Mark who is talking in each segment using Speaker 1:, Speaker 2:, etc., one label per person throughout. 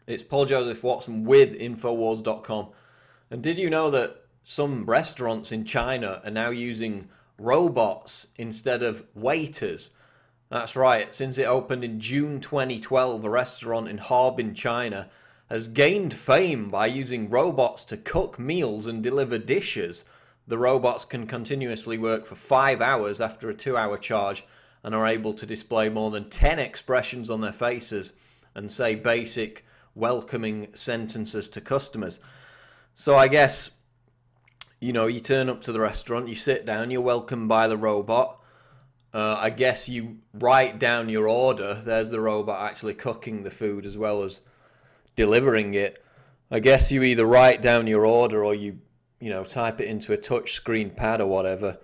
Speaker 1: It's Paul Joseph Watson with Infowars.com. And did you know that some restaurants in China are now using robots instead of waiters? That's right, since it opened in June 2012, a restaurant in Harbin, China, has gained fame by using robots to cook meals and deliver dishes. The robots can continuously work for 5 hours after a 2-hour charge and are able to display more than 10 expressions on their faces and say basic, welcoming sentences to customers. So I guess, you turn up to the restaurant, you sit down, you're welcomed by the robot. I guess you write down your order. There's the robot actually cooking the food as well as delivering it. I guess you either write down your order or you type it into a touch screen pad or whatever.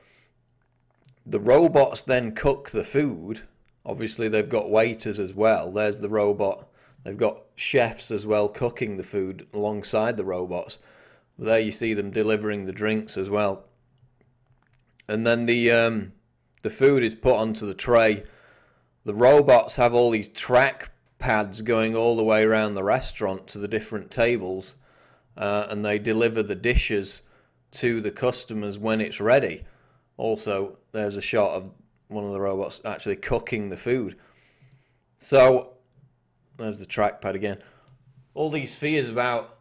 Speaker 1: The robots then cook the food. Obviously, they've got waiters as well. There's the robot. They've got chefs as well cooking the food alongside the robots. There you see them delivering the drinks as well. And then the food is put onto the tray. The robots have all these track pads going all the way around the restaurant to the different tables, and they deliver the dishes to the customers when it's ready. Also, there's a shot of one of the robots actually cooking the food. So, there's the trackpad again. All these fears about,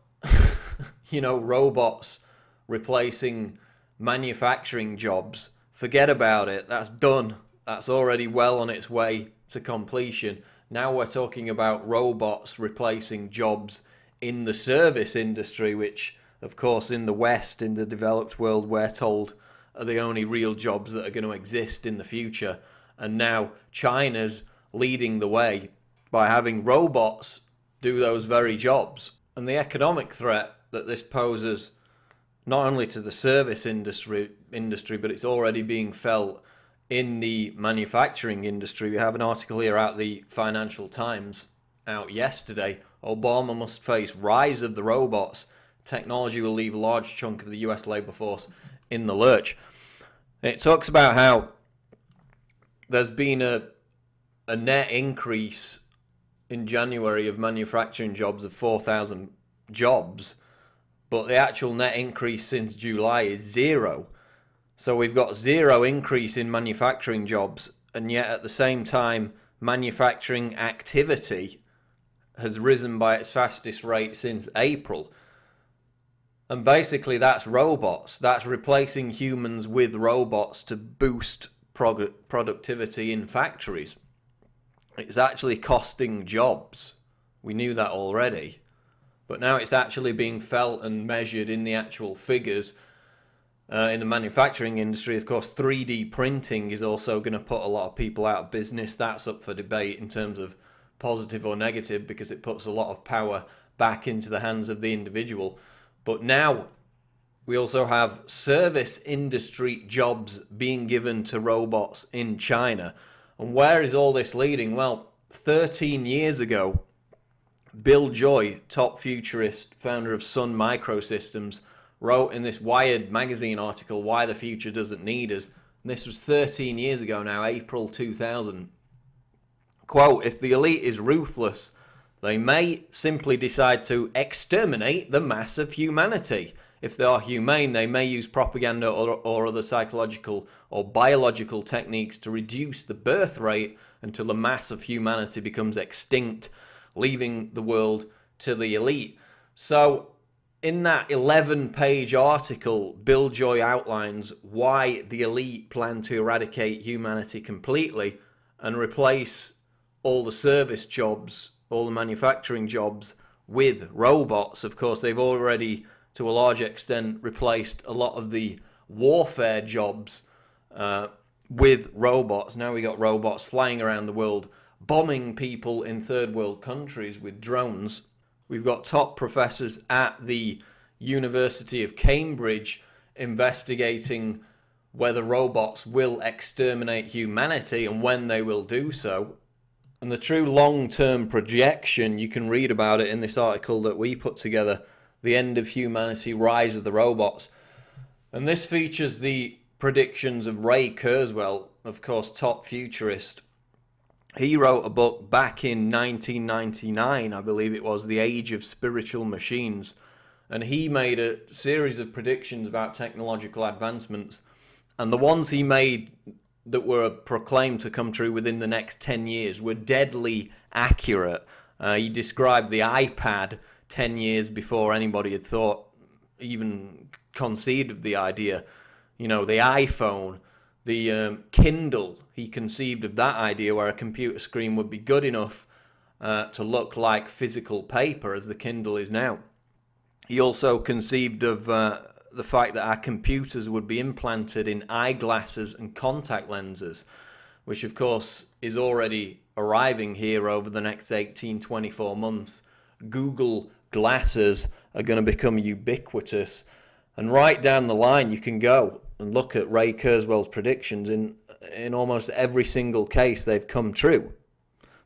Speaker 1: robots replacing manufacturing jobs. Forget about it. That's done. That's already well on its way to completion. Now we're talking about robots replacing jobs in the service industry, which, of course, in the West, in the developed world, we're told are the only real jobs that are going to exist in the future. And now China's leading the way by having robots do those very jobs. And the economic threat that this poses not only to the service industry, but it's already being felt in the manufacturing industry. We have an article here out the Financial Times out yesterday. Obama must face rise of the robots. Technology will leave a large chunk of the US labor force in the lurch. It talks about how there's been a net increase in January of manufacturing jobs of 4,000 jobs, but the actual net increase since July is zero. So we've got zero increase in manufacturing jobs, and yet at the same time, manufacturing activity has risen by its fastest rate since April. And basically that's robots. That's replacing humans with robots to boost productivity in factories. It's actually costing jobs. We knew that already. But now it's actually being felt and measured in the actual figures. In the manufacturing industry, of course, 3D printing is also going to put a lot of people out of business. That's up for debate in terms of positive or negative, because it puts a lot of power back into the hands of the individual. But now we also have service industry jobs being given to robots in China. And where is all this leading? Well, 13 years ago, Bill Joy, top futurist, founder of Sun Microsystems, wrote in this Wired magazine article, Why the Future Doesn't Need Us. And this was 13 years ago now, April 2000. Quote, if the elite is ruthless, they may simply decide to exterminate the mass of humanity. If they are humane, they may use propaganda or other psychological or biological techniques to reduce the birth rate until the mass of humanity becomes extinct, leaving the world to the elite. So, in that 11-page article, Bill Joy outlines why the elite plan to eradicate humanity completely and replace all the service jobs, all the manufacturing jobs with robots. Of course, they've already, to a large extent, replaced a lot of the warfare jobs with robots. Now we got robots flying around the world, bombing people in third world countries with drones. We've got top professors at the University of Cambridge investigating whether robots will exterminate humanity and when they will do so. And the true long-term projection, you can read about it in this article that we put together, The End of Humanity, Rise of the Robots. And this features the predictions of Ray Kurzweil, of course, top futurist. He wrote a book back in 1999, I believe it was, The Age of Spiritual Machines, and he made a series of predictions about technological advancements, and the ones he made that were proclaimed to come true within the next 10 years were deadly accurate. He described the iPad 10 years before anybody had thought, even conceived of the idea. You know, the iPhone, the Kindle, he conceived of that idea where a computer screen would be good enough to look like physical paper as the Kindle is now. He also conceived of the fact that our computers would be implanted in eyeglasses and contact lenses, which of course is already arriving here over the next 18-24 months. Google glasses are going to become ubiquitous, and right down the line you can go and look at Ray Kurzweil's predictions. In almost every single case they've come true.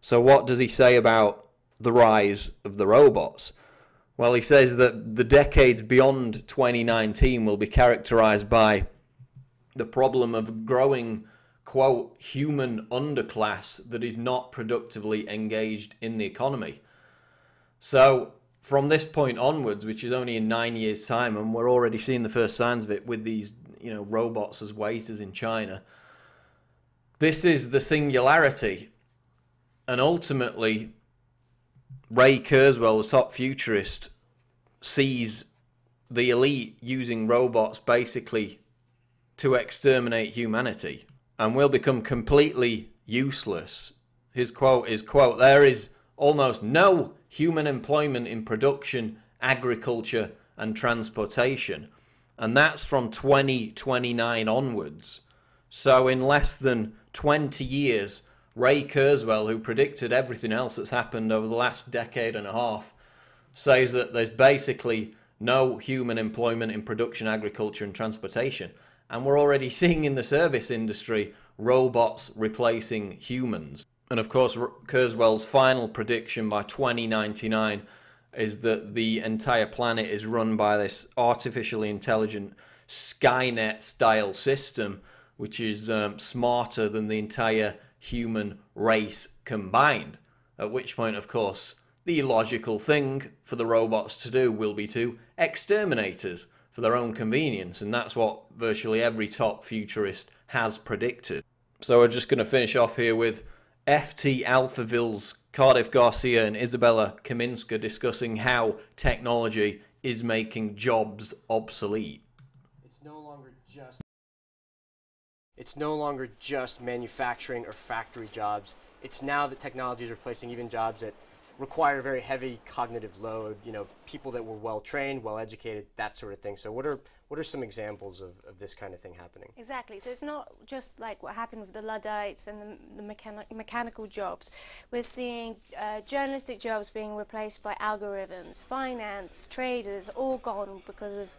Speaker 1: So what does he say about the rise of the robots? Well, he says that the decades beyond 2019 will be characterized by the problem of growing, quote, human underclass that is not productively engaged in the economy. So from this point onwards, which is only in 9 years' time, and we're already seeing the first signs of it with these, robots as waiters in China, this is the singularity. And ultimately, Ray Kurzweil, the top futurist, sees the elite using robots basically to exterminate humanity, and will become completely useless. His quote is, quote, "There is almost no human employment in production, agriculture and transportation." And that's from 2029 onwards. So in less than 20 years, Ray Kurzweil, who predicted everything else that's happened over the last decade and a half, says that there's basically no human employment in production, agriculture and transportation. And we're already seeing in the service industry robots replacing humans. And of course, Kurzweil's final prediction by 2099 is that the entire planet is run by this artificially intelligent Skynet-style system, which is smarter than the entire human race combined. At which point, of course, the logical thing for the robots to do will be to exterminate us for their own convenience, and that's what virtually every top futurist has predicted. So we're just going to finish off here with FT Alphaville's Cardiff Garcia and Isabella Kaminska discussing how technology is making jobs obsolete.
Speaker 2: It's no longer just manufacturing or factory jobs. It's now that technology is replacing even jobs that require a very heavy cognitive load, people that were well trained, well educated, that sort of thing. So what are some examples of this kind of thing happening?
Speaker 3: Exactly. So it's not just like what happened with the Luddites and the mechanical jobs. We're seeing journalistic jobs being replaced by algorithms, finance, traders, all gone because of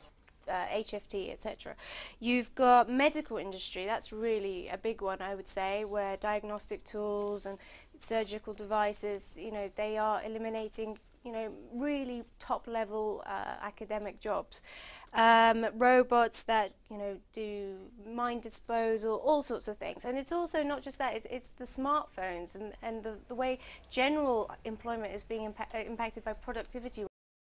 Speaker 3: HFT, etc. You've got medical industry. That's really a big one, I would say, where diagnostic tools and surgical devices, they are eliminating, really top-level academic jobs. Robots that, do mine disposal, all sorts of things. And it's also not just that, it's the smartphones and the way general employment is being impacted by productivity.